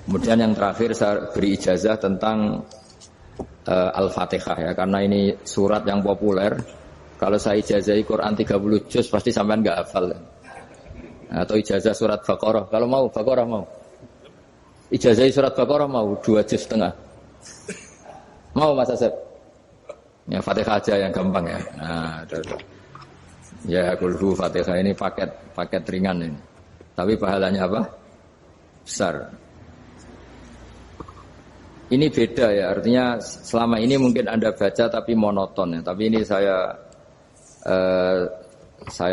Kemudian yang terakhir saya beri ijazah tentang Al-Fatihah ya, karena ini surat yang populer. Kalau saya ijazahi Quran 30 juz pasti sampean enggak hafal. Atau ijazah surat Baqarah. Kalau mau Baqarah mau. Ijazahi surat Baqarah mau 2 juz setengah. Mau Mas Asep? Ya Fatihah aja yang gampang ya. Nah, ya kulhu Fatihah ini paket ringan ini. Tapi pahalanya apa? Besar. Ini beda ya, artinya selama ini mungkin Anda baca tapi monoton ya. Tapi ini saya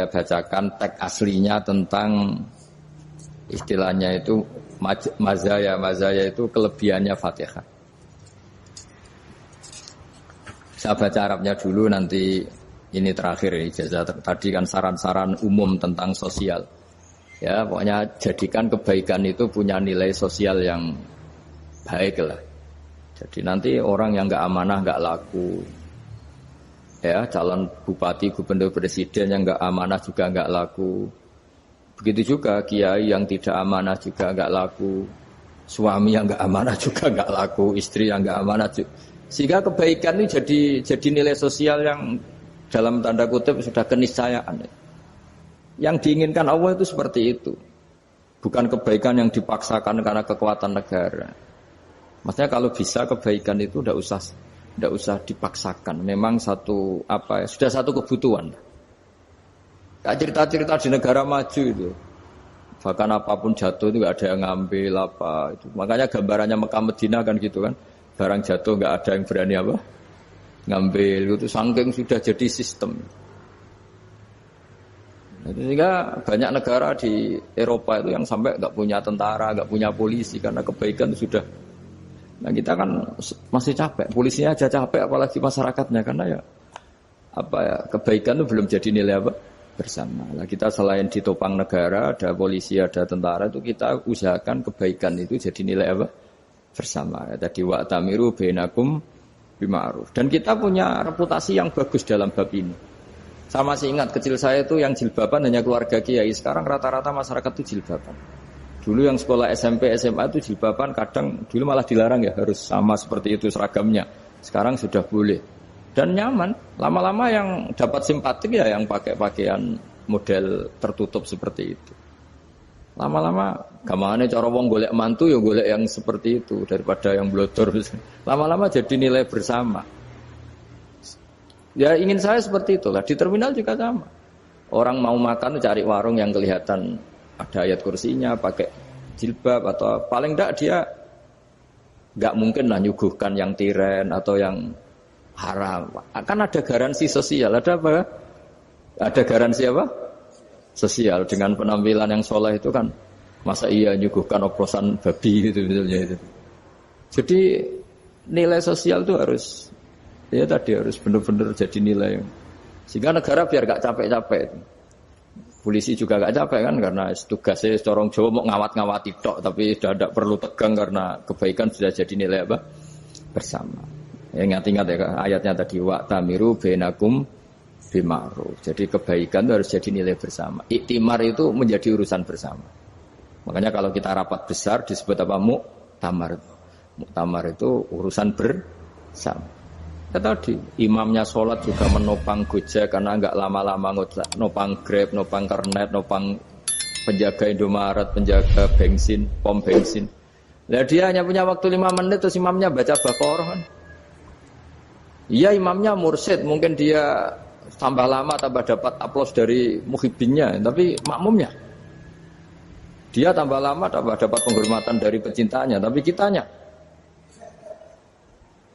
bacakan teks aslinya tentang istilahnya itu mazaya itu kelebihannya Fatihah. Saya baca Arabnya dulu, nanti ini terakhir ya, ijazah tadi kan saran-saran umum tentang sosial. Ya, pokoknya jadikan kebaikan itu punya nilai sosial yang baik lah. Jadi nanti orang yang nggak amanah nggak laku, ya calon bupati, gubernur, presiden yang nggak amanah juga nggak laku. Begitu juga kiai yang tidak amanah juga nggak laku, suami yang nggak amanah juga nggak laku, istri yang nggak amanah juga. Sehingga kebaikan ini jadi nilai sosial yang dalam tanda kutip sudah keniscayaan. Yang diinginkan Allah itu seperti itu, bukan kebaikan yang dipaksakan karena kekuatan negara. Maksudnya kalau bisa kebaikan itu tidak usah dipaksakan. Memang sudah satu kebutuhan. Kayak cerita-cerita di negara maju itu. Bahkan apapun jatuh itu nggak ada yang ngambil apa itu. Makanya gambarannya Mekah Medina kan gitu kan. Barang jatuh nggak ada yang berani apa ngambil itu, saking sudah jadi sistem. Sehingga banyak negara di Eropa itu yang sampai nggak punya tentara, nggak punya polisi karena kebaikan itu sudah. Nah kita kan masih capek, polisinya aja capek, apalagi masyarakatnya, karena ya kebaikan itu belum jadi nilai apa bersama. Nah kita selain ditopang negara, ada polisi, ada tentara, itu kita usahakan kebaikan itu jadi nilai apa bersama. Ya, tadi wa'tamiru bainakum bima'ruf. Dan kita punya reputasi yang bagus dalam bab ini. Saya masih ingat kecil saya itu yang jilbaban hanya keluarga kiai. Sekarang rata-rata masyarakat itu jilbaban. Dulu yang sekolah SMP, SMA itu jilbaban kadang dulu malah dilarang ya, harus sama seperti itu seragamnya. Sekarang sudah boleh. Dan nyaman. Lama-lama yang dapat simpatik ya yang pakai pakaian model tertutup seperti itu. Lama-lama gamane cara wong golek mantu ya golek yang seperti itu daripada yang blodor. Lama-lama jadi nilai bersama. Ya ingin saya seperti itulah. Di terminal juga sama. Orang mau makan cari warung yang kelihatan ada ayat kursinya, pakai jilbab, atau paling enggak dia enggak mungkin lah nyuguhkan yang tiren atau yang haram. Akan ada garansi sosial, ada apa? Ada garansi apa? Sosial dengan penampilan yang soleh itu kan, masa iya nyuguhkan oplosan babi gitu misalnya itu. Jadi nilai sosial itu harus benar-benar jadi nilai. Sehingga negara biar enggak capek-capek itu. Polisi juga gak capek kan, karena tugasnya corong Jawa mau ngawat-ngawati tok, tapi sudah tidak perlu tegang karena kebaikan sudah jadi nilai apa bersama. Ya, ingat-ingat ya ayatnya tadi, wa'tamiru bainakum bima'ruf. Jadi kebaikan itu harus jadi nilai bersama. Iktimar itu menjadi urusan bersama. Makanya kalau kita rapat besar disebut apa? Muktamar. Muktamar itu urusan bersama. Ya tadi, imamnya sholat juga menopang Gojek karena enggak lama-lama nopang Grab, nopang Kernet, nopang penjaga Indomaret, penjaga bensin, pom bensin. Nah dia hanya punya waktu 5 menit terus imamnya baca Baqarah kan. Iya imamnya mursyid, mungkin dia tambah lama tambah dapat aplaus dari muhibbinnya, tapi makmumnya dia tambah lama tambah dapat penghormatan dari pecintanya, tapi kitanya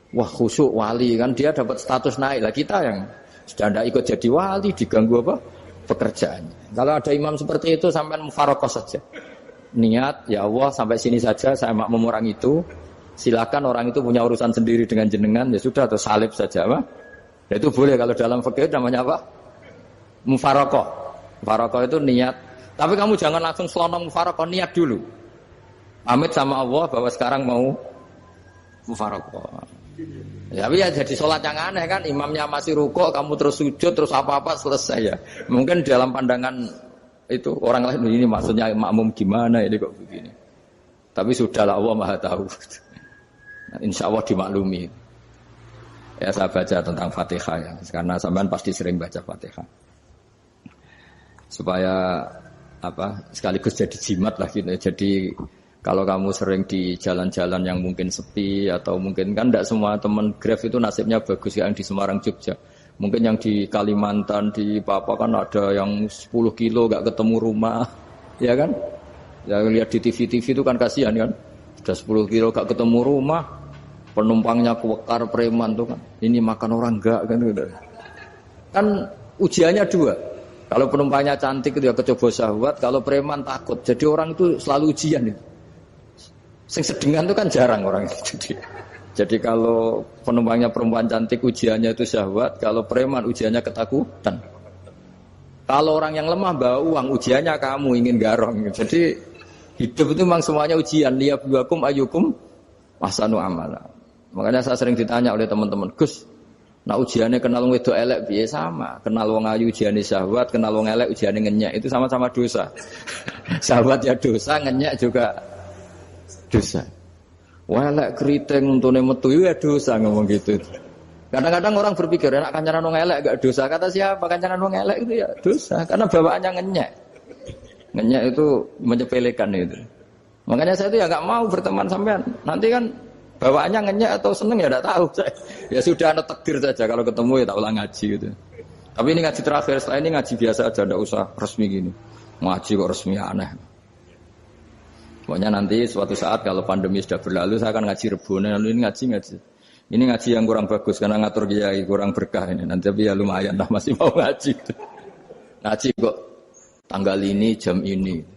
wah khusyuk wali kan, dia dapat status naik lah. Kita yang sudah tidak ikut jadi wali diganggu apa pekerjaannya. Kalau ada imam seperti itu sampai mufaroqah saja, niat ya Allah sampai sini saja saya makmum orang itu, silakan orang itu punya urusan sendiri dengan jenengan ya sudah, atau salib saja apa ya, itu boleh. Kalau dalam fikih namanya apa mufaroqah. Mufaroqah itu niat, tapi kamu jangan langsung selonong mufaroqah, niat dulu pamit sama Allah bahwa sekarang mau mufaroqah. Ya, tapi ya jadi sholat yang aneh kan, imamnya masih rukuk, kamu terus sujud, terus apa-apa selesai ya. Mungkin dalam pandangan itu orang lain ini maksudnya makmum gimana ini kok begini. Tapi sudahlah Allah Maha tahu. Insya Allah dimaklumi. Ya saya baca tentang Fatihah ya, karena sampean pasti sering baca Fatihah. Supaya sekaligus jadi jimat lah gitu. Jadi kalau kamu sering di jalan-jalan yang mungkin sepi atau mungkin kan tidak semua teman Grab itu nasibnya bagus yang di Semarang Jogja. Mungkin yang di Kalimantan di Papua kan ada yang 10 kilo gak ketemu rumah, ya kan? Ya lihat di TV itu kan kasihan kan. Sudah 10 kilo gak ketemu rumah. Penumpangnya kuwekar preman tuh kan. Ini makan orang enggak kan udah. Kan ujiannya dua. Kalau penumpangnya cantik itu ya kecoba syahwat, kalau preman takut. Jadi orang itu selalu ujian itu. Sing sedengan itu kan jarang orang itu. Jadi kalau penumpangnya perempuan cantik ujiannya itu syahwat, kalau preman ujiannya ketakutan. Kalau orang yang lemah bawa uang ujiannya kamu ingin garong. Jadi hidup itu memang semuanya ujian. Liyabluwakum ayyukum ahsanu amala. Makanya saya sering ditanya oleh teman-teman, Gus, nah ujiannya kenal wong wedok elek piye sama, kenal wong ayu ujiannya syahwat, kenal wong elek ujiannya ngenyek, itu sama-sama dosa. Syahwat ya dosa, ngenyek juga dosa. Wah elek keriting untune metu ya dosa ngomong gitu. Kadang-kadang orang berpikir enak kancanan wong elek gak dosa. Kata siapa kancanan wong elek itu ya dosa, karena bawaannya ngenyek. Ngenyek itu menyepelekan itu. Makanya saya itu ya nggak mau berteman sampean. Nanti kan bawaannya ngenyek atau seneng ya tidak tahu. Ya sudah ada takdir saja kalau ketemu ya tak ulang ngaji gitu. Tapi ini ngaji terakhir, setelah ini ngaji biasa aja, tidak usah resmi gini. Ngaji kok resmi aneh. Pokoknya nanti suatu saat kalau pandemi sudah berlalu saya akan ngaji Rebone. Lalu ini ngaji. Ini ngaji yang kurang bagus karena ngatur kiai kurang berkah ini. Nanti tapi ya lumayan lah masih mau ngaji. Ngaji kok tanggal ini jam ini.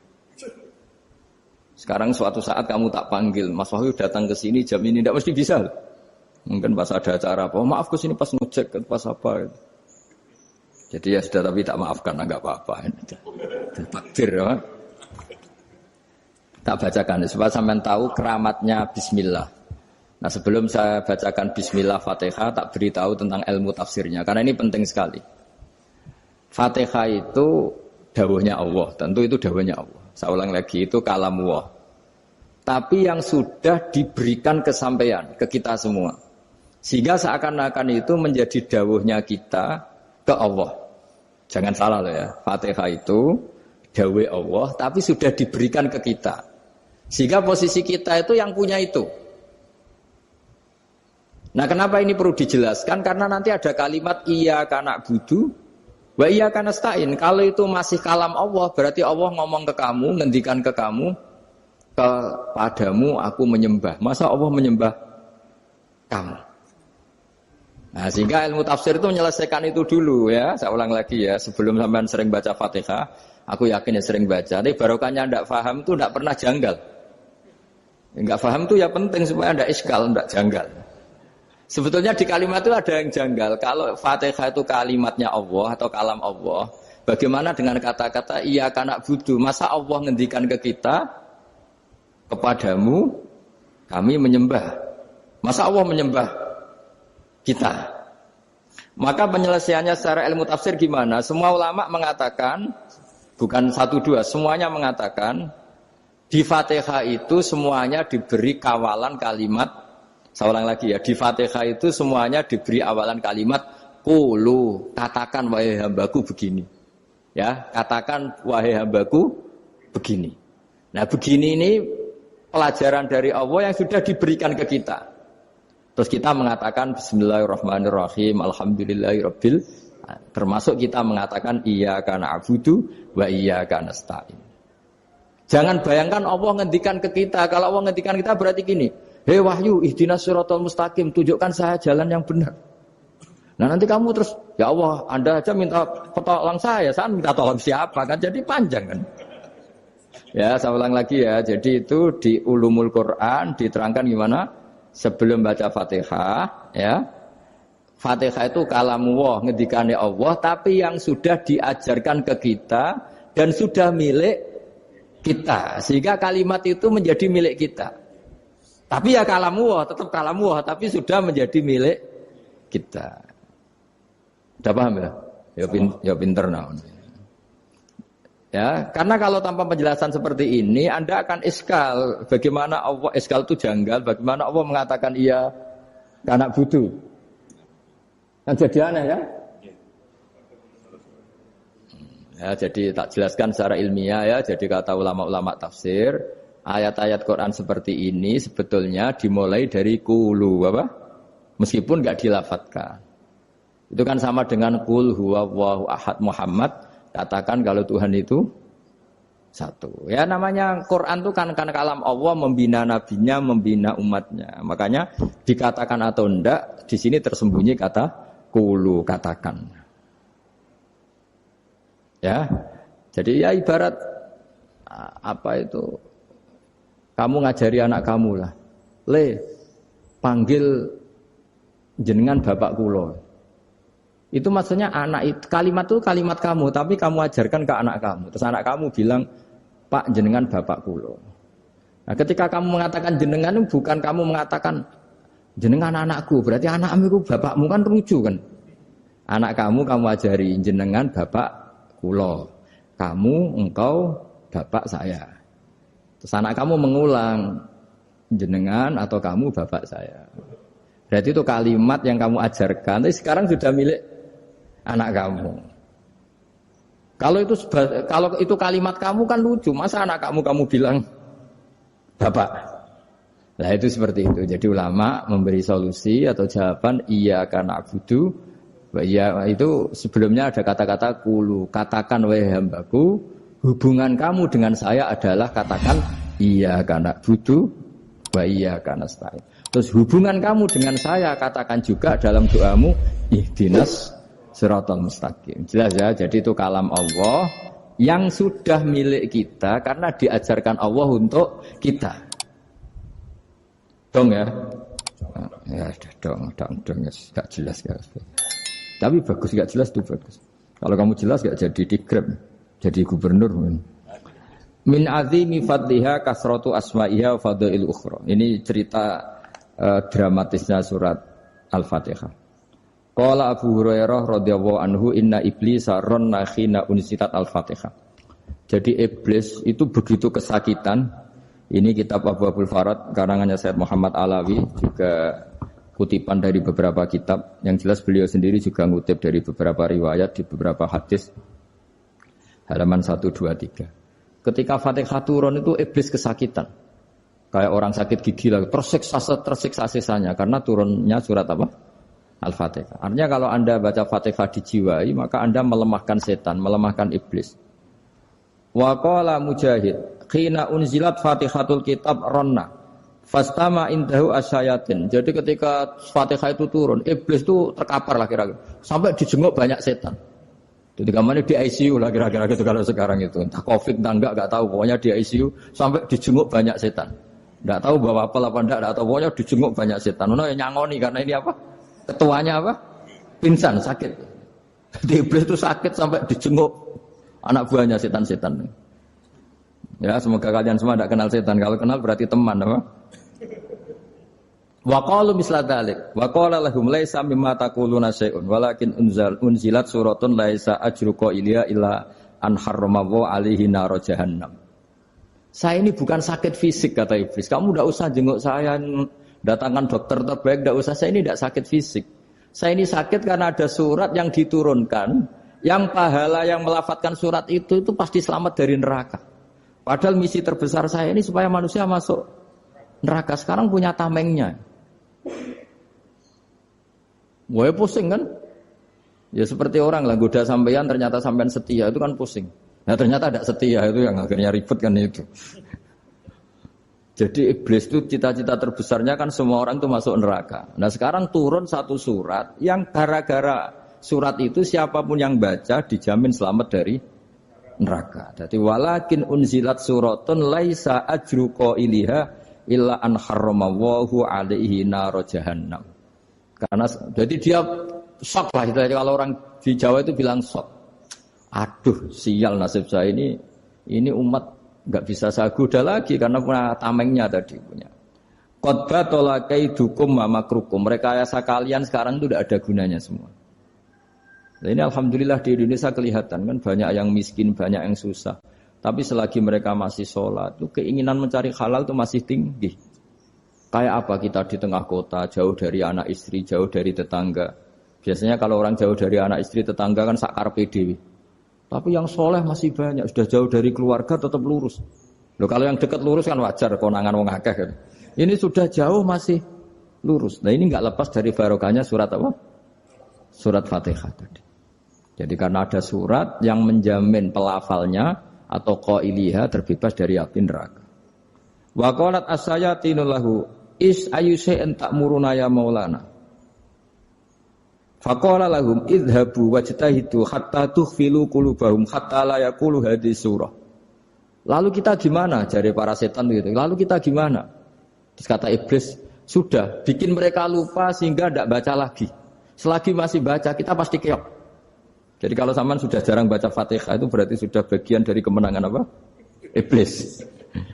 Sekarang suatu saat kamu tak panggil, Mas Wahyu datang ke sini jam ini, tidak mesti bisa. Mungkin pas ada acara apa, maaf ke sini pas ngecek, pas apa. Jadi ya sudah tapi tak maafkan, enggak apa-apa. Takdir ya. Tak bacakan, supaya sampean tahu keramatnya Bismillah. Nah sebelum saya bacakan Bismillah Fatihah, tak beritahu tentang ilmu tafsirnya, karena ini penting sekali. Fatihah itu dawuhnya Allah, tentu itu dawuhnya Allah. Saya ulang lagi, itu kalamullah. Tapi yang sudah diberikan kesampaian ke kita semua. Sehingga seakan-akan itu menjadi dawuhnya kita ke Allah. Jangan salah loh ya. Fatihah itu dawuh Allah, tapi sudah diberikan ke kita. Sehingga posisi kita itu yang punya itu. Nah kenapa ini perlu dijelaskan? Karena nanti ada kalimat iyyaka na'budu wa iyyaka nasta'in. Kalau itu masih kalam Allah, berarti Allah ngomong ke kamu, ngendikan ke kamu, kepadamu aku menyembah. Masa Allah menyembah kamu? Nah, sehingga ilmu tafsir itu menyelesaikan itu dulu ya. Saya ulang lagi ya, sebelum sampean sering baca Fatihah, aku yakin ya sering baca. Tapi barokahnya ndak paham itu ndak pernah janggal. Enggak paham itu ya penting supaya ndak iskal, ndak janggal. Sebetulnya di kalimat itu ada yang janggal. Kalau Fatihah itu kalimatnya Allah atau kalam Allah, bagaimana dengan kata-kata iyyaka na'budu? Masa Allah ngendikan ke kita, kepadamu kami menyembah. Masa Allah menyembah kita? Maka penyelesaiannya secara ilmu tafsir gimana? Semua ulama mengatakan, bukan satu dua, semuanya mengatakan di Fatihah itu semuanya diberi kawalan kalimat. Saya ulang lagi ya, di Fatihah itu semuanya diberi awalan kalimat qulu, katakan wahai hambaku begini. Ya, katakan wahai hambaku begini. Nah, begini ini pelajaran dari Allah yang sudah diberikan ke kita. Terus kita mengatakan bismillahirrahmanirrahim, alhamdulillahirabbil, termasuk kita mengatakan iyyaka na'budu wa iyyaka nasta'in. Jangan bayangkan Allah ngendikan ke kita. Kalau Allah ngendikan kita berarti gini, hei wahyu, ihdinas siratal mustaqim, tunjukkan saya jalan yang benar. Nah nanti kamu terus, ya Allah, Anda aja minta tolong saya minta tolong siapa kan? Jadi panjang kan? Ya, saya ulang lagi ya. Jadi itu di Ulumul Quran diterangkan gimana? Sebelum baca Fatihah, ya. Fatihah itu kalamullah, ngendikane Allah, tapi yang sudah diajarkan ke kita dan sudah milik kita. Sehingga kalimat itu menjadi milik kita. Tapi ya kalamullah, tetap kalamullah, tapi sudah menjadi milik kita. Udah paham ya? Ya pinter nah. Ya, karena kalau tanpa penjelasan seperti ini, Anda akan iskal. Bagaimana Allah, iskal itu janggal, bagaimana Allah mengatakan iya ke anak budu. Kan jadi aneh kan? Ya, jadi tak jelaskan secara ilmiah ya. Jadi kata ulama-ulama tafsir, ayat-ayat Quran seperti ini sebetulnya dimulai dari qulu apa? Meskipun enggak dilafatkan. Itu kan sama dengan qul huwallahu ahad Muhammad. Katakan kalau Tuhan itu satu. Ya namanya Quran itu kan kalam Allah membina nabinya, membina umatnya. Makanya dikatakan atau enggak, di sini tersembunyi kata qulu, katakan. Ya. Jadi ya ibarat apa itu? Kamu ngajari anak kamu lah. Le, panggil jenengan bapak kula. Itu maksudnya anak itu, kalimat itu kalimat kamu, tapi kamu ajarkan ke anak kamu. Terus anak kamu bilang, Pak jenengan bapak kulo. Nah, ketika kamu mengatakan jenengan, bukan kamu mengatakan jenengan anakku, berarti anakmu itu bapakmu, kan lucu kan? Anak kamu ajari jenengan bapak kulo. Kamu, engkau, bapak saya. Terus anak kamu mengulang, jenengan atau kamu bapak saya. Berarti itu kalimat yang kamu ajarkan, tapi sekarang sudah milik anak kamu. Kalau itu kalimat kamu kan lucu, masa anak kamu bilang bapak. Nah itu seperti itu. Jadi ulama memberi solusi atau jawaban iya karena na'budu. Ya itu sebelumnya ada kata-kata qulu, katakan wahai hambaku, hubungan kamu dengan saya adalah katakan iya karena na'budu wa iya karena nasta'in. Terus hubungan kamu dengan saya katakan juga dalam doamu ihdinas siratal mustaqim. Jelas ya, jadi itu kalam Allah yang sudah milik kita karena diajarkan Allah untuk kita. Dong ya? Ya dong, gak jelas ya. Tapi bagus, gak jelas itu bagus. Kalau kamu jelas gak jadi digrab, jadi gubernur. Min azimi fadliha kasratu asma'iha wa fadail ukhra. Ini cerita dramatisnya surat Al-Fatihah. Qala Abu Hurairah radhiyallahu anhu inna iblisa ranna khina unsitat Al-Fatihah. Jadi iblis itu begitu kesakitan. Ini kitab Abu Farad karangannya Sayyid Muhammad Alawi, juga kutipan dari beberapa kitab. Yang jelas beliau sendiri juga ngutip dari beberapa riwayat di beberapa hadis. Halaman 1, 2, 3. Ketika Fatihah turun itu iblis kesakitan. Kayak orang sakit gigi lah, tersiksa sisanya karena turunnya surat apa? Al-Fatihah. Artinya kalau Anda baca Fatihah dijiwai, maka Anda melemahkan setan, melemahkan iblis. Wa qala Mujahid, khina unzilat Fatihatul kitab ronna fastama indahu asyayatin. Jadi ketika Fatihah itu turun, iblis itu terkapar lah kira-kira. Sampai dijenguk banyak setan. Jadi kamarnya di ICU lah kira-kira gitu kalau sekarang itu. Entah Covid entah enggak tahu, pokoknya di ICU sampai dijenguk banyak setan. Enggak tahu bawa apa enggak tahu, pokoknya dijenguk banyak setan. Ono yang nyangoni karena ini apa? Ketuanya apa? Pingsan, sakit. Jadi iblis itu sakit sampai dijenguk anak buahnya setan-setan. Ya, semoga kalian semua tidak kenal setan. Kalau kenal berarti teman, apa? Wa qalu misla dzalik. Wa qala lahum laisa mimma taquluna syai'un walakin unzilat suratun laisa ajruqa ilya illa an harramahu alaihi nar jahannam. Saya ini bukan sakit fisik kata iblis. Kamu tidak usah jenguk saya, datangkan dokter terbaik, tidak usah. Saya ini tidak sakit fisik. Saya ini sakit karena ada surat yang diturunkan, yang pahala yang melafadzkan surat itu pasti selamat dari neraka. Padahal misi terbesar saya ini supaya manusia masuk neraka. Sekarang punya tamengnya. Wah pusing kan? Ya seperti orang lah goda sampean ternyata sampean setia itu kan pusing. Nah ternyata tidak setia itu yang akhirnya ribet kan itu. Jadi iblis itu cita-cita terbesarnya kan semua orang itu masuk neraka. Nah sekarang turun satu surat yang gara-gara surat itu siapapun yang baca dijamin selamat dari neraka. Jadi walakin unzilat suratun laisa ajru qailiha illa an harramahu alaihi nar jahannam. Karena jadi dia shock lah itu. Kalau orang di Jawa itu bilang shock. Aduh, sial nasib saya ini umat enggak bisa saya goda lagi karena punya tamengnya tadi punya. Qad batala kaidukum wa makrukum. Rekayasa kalian sekarang itu tidak ada gunanya semua. Nah, ini alhamdulillah di Indonesia kelihatan kan banyak yang miskin, banyak yang susah. Tapi selagi mereka masih sholat, itu keinginan mencari halal itu masih tinggi. Kayak apa kita di tengah kota, jauh dari anak istri, jauh dari tetangga. Biasanya kalau orang jauh dari anak istri, tetangga kan sakar PDW. Tapi yang soleh masih banyak, sudah jauh dari keluarga tetap lurus. Loh, kalau yang dekat lurus kan wajar, konangan wong akeh kan. Ini sudah jauh masih lurus. Nah ini nggak lepas dari barokahnya surat apa? Surat Fatihah tadi. Jadi karena ada surat yang menjamin pelafalnya atau qailiha terbebas dari api neraka. Wa qalat as-sayatinul lahu is ayyusa'in ta'muruna ya maulana. Faqala lahum idhabu wajtahidu hatta tukhfilu qulubahum hatta la yaqulu hadhihi surah. Lalu kita gimana? Jari para setan gitu. Lalu kita gimana? Terus kata iblis, sudah bikin mereka lupa sehingga tidak baca lagi. Selagi masih baca kita pasti keok. Jadi kalau sampean sudah jarang baca Fatihah itu berarti sudah bagian dari kemenangan apa? Iblis.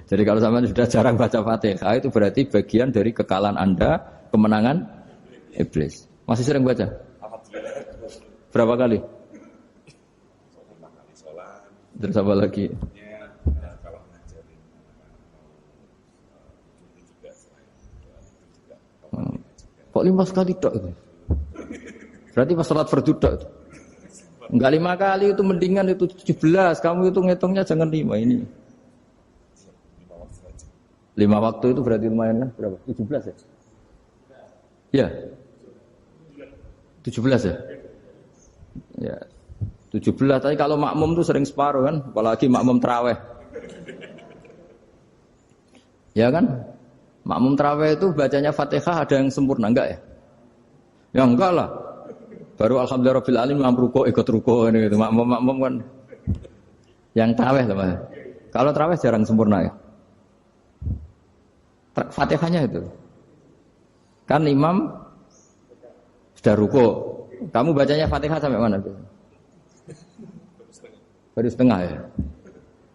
Jadi kalau sampean sudah jarang baca Fatihah itu berarti bagian dari kekalahan Anda, kemenangan iblis. Masih sering baca? Berapa kali? Terus apa lagi? Kok 5 kali tok itu? Berarti pas salat fardu tok itu. Enggak 5 kali itu mendingan itu 17. Kamu itu ngitungnya jangan 5 ini. 5 waktu itu berarti lumayan kan? Berapa? 17 ya? Iya. 17 ya? Ya. 17 tapi kalau makmum tuh sering separuh kan, apalagi makmum tarawih. Ya kan? Makmum tarawih itu bacanya Fatihah ada yang sempurna enggak ya? Ya enggak lah. Baru alhamdulillah rabbil alamin mampu ruko ikut ruko ini gitu. Makmum kan yang tarawih lah. Kalau tarawih jarang sempurna ya. Fatihahnya itu. Kan imam sudah ruko. Kamu bacanya Fatihah sampai mana tuh? Baru setengah ya.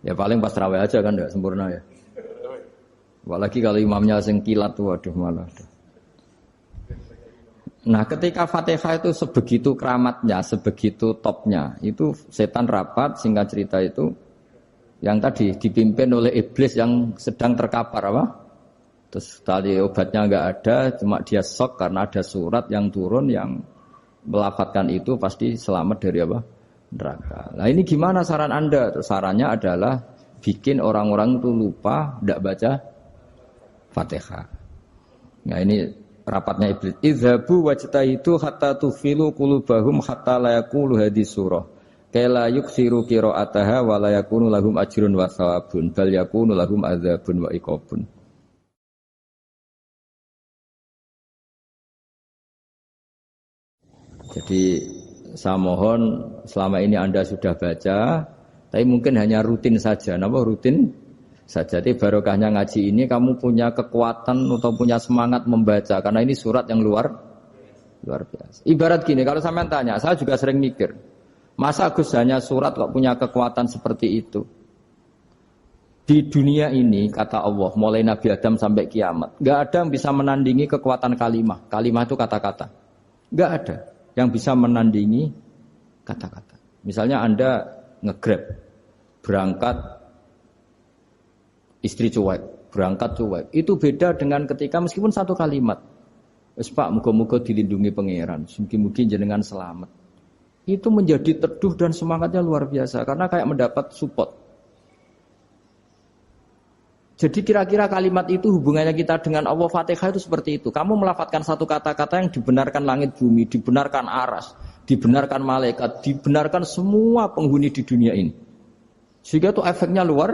Ya paling pas tarawih aja kan enggak sempurna ya. Apalagi kalau imamnya sing kilat tuh waduh malah. Nah, ketika Fatihah itu sebegitu keramatnya, sebegitu topnya, itu setan rapat, singkat cerita itu yang tadi dipimpin oleh iblis yang sedang terkapar apa? Terus tali obatnya enggak ada, cuma dia shock karena ada surat yang turun yang melafatkan itu pasti selamat dari apa? Neraka. Nah, ini gimana saran Anda? Sarannya adalah bikin orang-orang itu lupa enggak baca Fatihah. Nah, ini rapatnya iblis. Idzabu wajtahidu hatta tufilu qulubahum hatta la yaqulu hadhihi surah. Kala yuksiru qira'ataha wa la yakunu lahum ajrun wa thawabun bal yakunu lahum adzabun wa iqabun. Jadi saya mohon selama ini Anda sudah baca, tapi mungkin hanya rutin saja. Napa rutin saja? Jadi barokahnya ngaji ini kamu punya kekuatan atau punya semangat membaca karena ini surat yang luar biasa. Ibarat gini, kalau sampean tanya, saya juga sering mikir, masa Gus hanya surat kok punya kekuatan seperti itu? Di dunia ini kata Allah, mulai Nabi Adam sampai kiamat, nggak ada yang bisa menandingi kekuatan kalimah. Kalimah itu kata-kata, nggak ada yang bisa menandingi kata-kata. Misalnya Anda nge-grab, berangkat istri cuek, berangkat cuek. Itu beda dengan ketika meskipun satu kalimat. Wes Pak, muga-muga dilindungi pangeran, mugi-mugi jenengan selamat. Itu menjadi teduh dan semangatnya luar biasa karena kayak mendapat support. Jadi kira-kira kalimat itu hubungannya kita dengan Allah, Fatihah itu seperti itu. Kamu melafadzkan satu kata-kata yang dibenarkan langit bumi, dibenarkan aras, dibenarkan malaikat, dibenarkan semua penghuni di dunia ini. Sehingga itu efeknya luar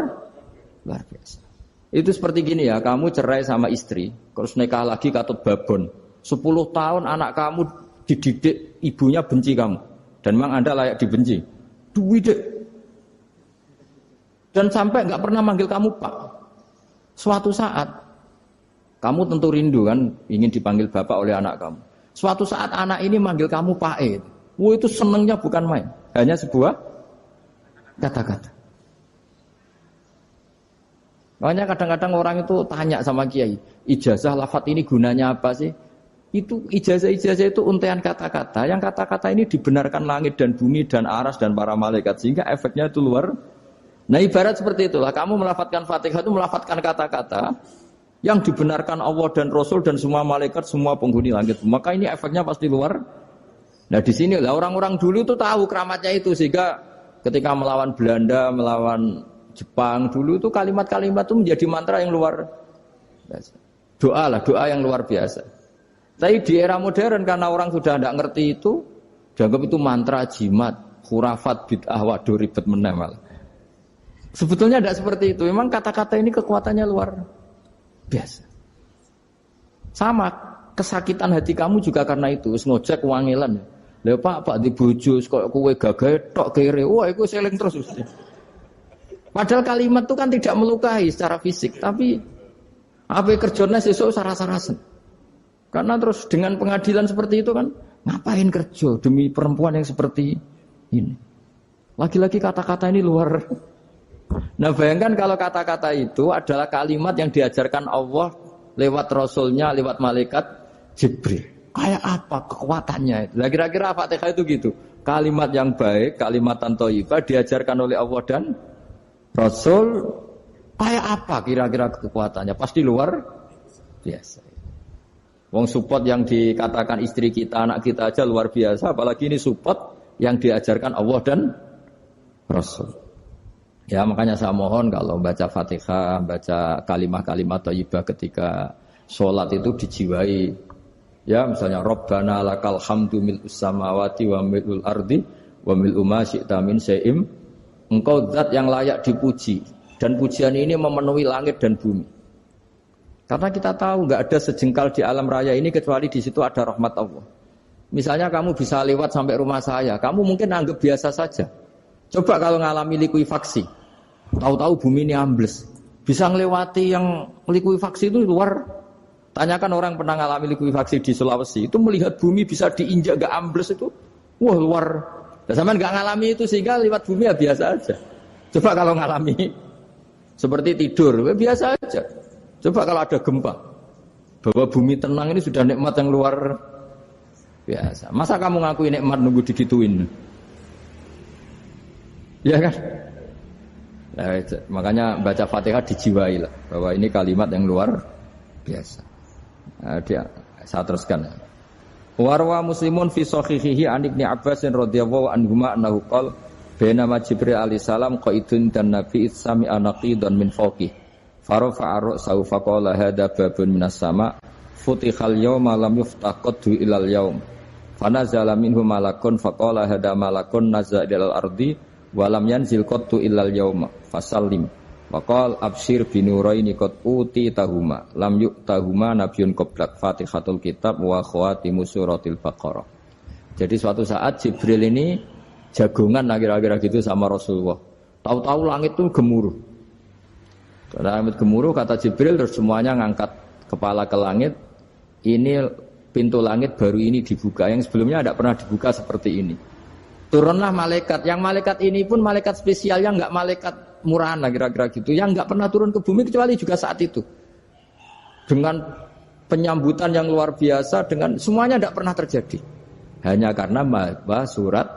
biasa. Itu seperti gini ya, kamu cerai sama istri, terus nikah lagi katut babon. 10 tahun anak kamu dididik, ibunya benci kamu. Dan memang Anda layak dibenci. Dididik. Dan sampai nggak pernah manggil kamu Pak. Suatu saat, kamu tentu rindu kan, ingin dipanggil bapak oleh anak kamu. Suatu saat anak ini manggil kamu Pak E. Itu senengnya bukan main. Hanya sebuah kata-kata. Makanya kadang-kadang orang itu tanya sama kiai, ijazah lafadz ini gunanya apa sih? Itu ijazah-ijazah itu untaian kata-kata. Yang kata-kata ini dibenarkan langit dan bumi dan aras dan para malaikat. Sehingga efeknya itu luar. Nah ibarat seperti itulah. Kamu melafadzkan Fatihah itu melafadzkan kata-kata yang dibenarkan Allah dan Rasul dan semua malaikat, semua penghuni langit. Maka ini efeknya pasti luar. Nah di sini lah orang-orang dulu itu tahu keramatnya itu. Sehingga ketika melawan Belanda, melawan Jepang dulu itu kalimat-kalimat itu menjadi mantra yang luar biasa. Doa lah, doa yang luar biasa. Tapi di era modern karena orang sudah tidak ngerti itu, dianggap itu mantra, jimat, khurafat, bid'ah, waduh ribet menemal. Sebetulnya tidak seperti itu. Memang kata-kata ini kekuatannya luar biasa. Sama, kesakitan hati kamu juga karena itu. Ngojek wangilan. Lha Pak di bojo kok kowe gagahe tok kere. Wah, iku seling terus. Padahal kalimat itu kan tidak melukai secara fisik, tapi apa kerjanya sesuk sarasa-rasen. Karena terus dengan pengadilan seperti itu kan, ngapain kerja demi perempuan yang seperti ini. Lagi-lagi kata-kata ini luar. Nah bayangkan kalau kata-kata itu adalah kalimat yang diajarkan Allah lewat Rasulnya, lewat malaikat Jibril. Kayak apa kekuatannya itu? Nah kira-kira Fatihah itu gitu. Kalimat yang baik, kalimatan thayyibah diajarkan oleh Allah dan Rasul, kayak apa kira-kira kekuatannya? Pasti luar biasa. Wong support yang dikatakan istri kita, anak kita aja luar biasa, apalagi ini support yang diajarkan Allah dan Rasul. Ya makanya saya mohon kalau baca Fatihah, baca kalimat-kalimat thayyibah ketika sholat itu dijiwai. Ya misalnya Rabbana lakal hamdu mil'us samawati wa mil'ul ardi wa mil'u ma syi'ta min syai'im. Engkau zat yang layak dipuji. Dan pujian ini memenuhi langit dan bumi. Karena kita tahu nggak ada sejengkal di alam raya ini kecuali di situ ada rahmat Allah. Misalnya kamu bisa lewat sampai rumah saya, kamu mungkin anggap biasa saja. Coba kalau ngalami likuifaksi, tahu-tahu bumi ini ambles, bisa ngelewati yang likuifaksi itu luar. Tanyakan orang pernah ngalami likuifaksi di Sulawesi, itu melihat bumi bisa diinjak nggak ambles itu, wah luar. Nah, sampean nggak ngalami itu sehingga lewat bumi ya biasa aja. Coba kalau ngalami seperti tidur, ya biasa aja. Coba kalau ada gempa, bahwa bumi tenang ini sudah nikmat yang luar biasa. Masa kamu ngakui nikmat nunggu digituin? Ya kan? Nah, makanya baca Fatihah dijiwai lah, bahwa ini kalimat yang luar biasa. Nah, saya teruskan. Warwa Muslimun fi sahihihi an Ibnu Abbas radhiyallahu anhuma annahu qala bainama Jibril alaihi salam qaidun dan Nabi sami anaqidan min fawqih farafa'a ra'sahu faqala hadza babun minas sama futihal yawma lam yuftah qaddu ilal yaum fanazala minhu malakun faqala hadza malakun nazza ilal ardi wa lam yanzil qaddu ilal yauma fasallim waqal absyir binuraini qad uti tahuma lam yu'tahuma nabiyyun qablak Fatihatul kitab wa khawatimu suratil Baqarah. Jadi suatu saat Jibril ini jagongan kira-kira gitu sama Rasulullah. Tahu-tahu langit itu gemuruh. Karena langit gemuruh kata Jibril terus semuanya ngangkat kepala ke langit. Ini pintu langit baru ini dibuka, yang sebelumnya tidak pernah dibuka seperti ini. Turunlah malaikat, yang malaikat ini pun malaikat spesial yang enggak malaikat murahan kira-kira gitu, yang enggak pernah turun ke bumi kecuali juga saat itu. Dengan penyambutan yang luar biasa, dengan semuanya tidak pernah terjadi. Hanya karena bahas surat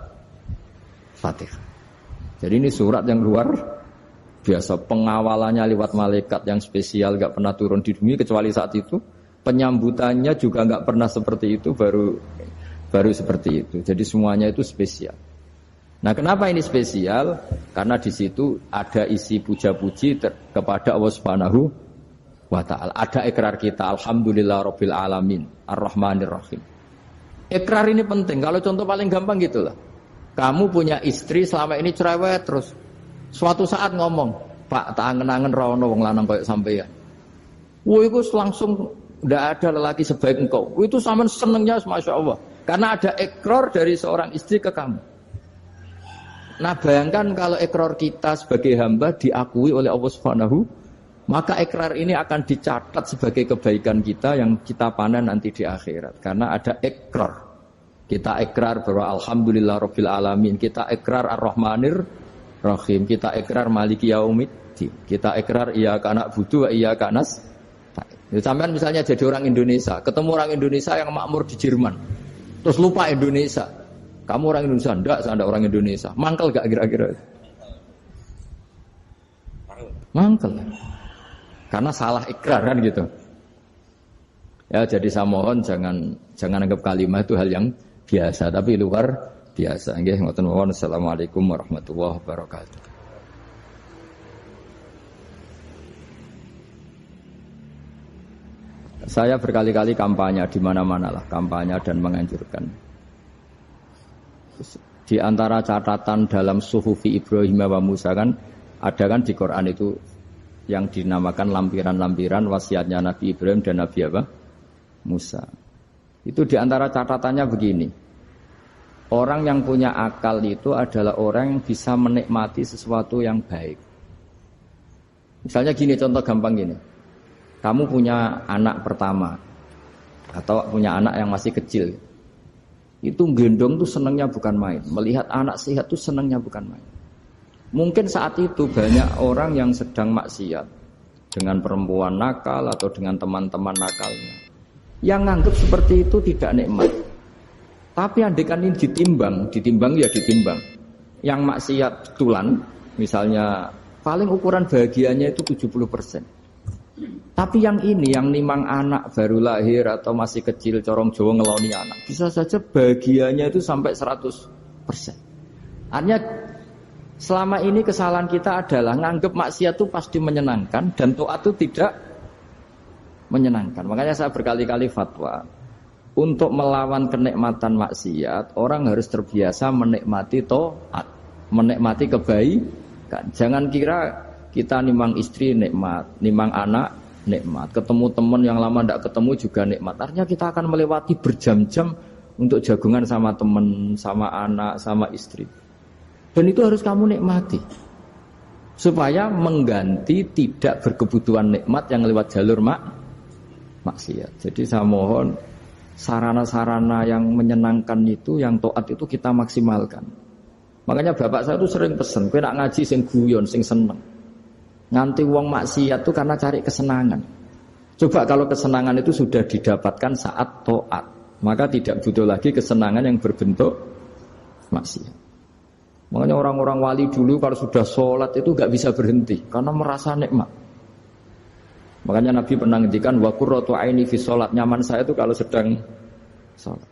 Fatihah. Jadi ini surat yang luar biasa, pengawalannya lewat malaikat yang spesial, enggak pernah turun di bumi kecuali saat itu. Penyambutannya juga enggak pernah seperti itu, baru seperti itu. Jadi semuanya itu spesial. Nah, kenapa ini spesial? Karena di situ ada isi puja-puji kepada Allah Subhanahu wa taala. Ada ikrar kita, alhamdulillahirabbil alamin, arrahmanirrahim. Ikrar ini penting. Kalau contoh paling gampang gitulah. Kamu punya istri selama ini cerewet terus. Suatu saat ngomong, "Pak, tak angen-angen ra ono wong lanang koyo sampeyan." Wah, itu langsung ndak ada lelaki sebaik engkau. Itu sampean senengnya Masya Allah. Karena ada ikrar dari seorang istri ke kamu. Nah bayangkan kalau ikrar kita sebagai hamba diakui oleh Allah Subhanahu, maka ikrar ini akan dicatat sebagai kebaikan kita yang kita panen nanti di akhirat. Karena ada ikrar. Kita ikrar bahwa alhamdulillahirabbil alamin, kita ikrar ar-rahmanir rahim, kita ikrar maliki yaumiddin, kita ikrar iyyaka na'budu wa iyyaka nasta'in. Ya, sampean misalnya jadi orang Indonesia, ketemu orang Indonesia yang makmur di Jerman, terus lupa Indonesia. Kamu orang Indonesia, enggak, saya ada orang Indonesia. Mangkel gak kira-kira? Mangkel. Karena salah ikrar kan gitu. Ya, jadi saya mohon jangan anggap kalimat itu hal yang biasa, tapi luar biasa. Nggih, ngoten mawon. Assalamualaikum warahmatullahi wabarakatuh. Saya berkali-kali kampanye di mana-mana lah, kampanye dan menganjurkan. Di antara catatan dalam Suhufi Ibrahim wa Musa kan ada kan di Quran itu yang dinamakan lampiran-lampiran wasiatnya Nabi Ibrahim dan Nabi apa? Musa. Itu di antara catatannya begini. Orang yang punya akal itu adalah orang yang bisa menikmati sesuatu yang baik. Misalnya gini, contoh gampang gini. Kamu punya anak pertama atau punya anak yang masih kecil. Itu gendong tuh senangnya bukan main. Melihat anak sehat tuh senangnya bukan main. Mungkin saat itu banyak orang yang sedang maksiat dengan perempuan nakal atau dengan teman-teman nakalnya. Yang nganggap seperti itu tidak nikmat. Tapi andaikan ini ditimbang ya ditimbang. Yang maksiat betulan, misalnya paling ukuran bahagianya itu 70%. Tapi yang ini, yang nimang anak baru lahir atau masih kecil, corong Jawa ngeloni anak, bisa saja bahagianya itu sampai 100%. Artinya selama ini kesalahan kita adalah nganggap maksiat itu pasti menyenangkan dan taat itu tidak menyenangkan. Makanya saya berkali-kali fatwa, untuk melawan kenikmatan maksiat, orang harus terbiasa menikmati taat, menikmati kebaikan. Jangan kira kita nimang istri nikmat, nimang anak nikmat, ketemu teman yang lama tidak ketemu juga nikmat. Artinya kita akan melewati berjam-jam untuk jagungan sama teman, sama anak, sama istri. Dan itu harus kamu nikmati supaya mengganti tidak berkebutuhan nikmat yang lewat jalur maksiat. Jadi saya mohon sarana-sarana yang menyenangkan itu, yang taat itu kita maksimalkan. Makanya bapak saya itu sering pesan, kowe nak ngaji sing guyon, sing seneng. Nganti wong maksiat itu karena cari kesenangan. Coba kalau kesenangan itu sudah didapatkan saat taat, maka tidak butuh lagi kesenangan yang berbentuk maksiat. Makanya orang-orang wali dulu kalau sudah sholat itu gak bisa berhenti karena merasa nikmat. Makanya Nabi pernah ngendikan wa qurratu aini fi sholat, nyaman saya itu kalau sedang sholat.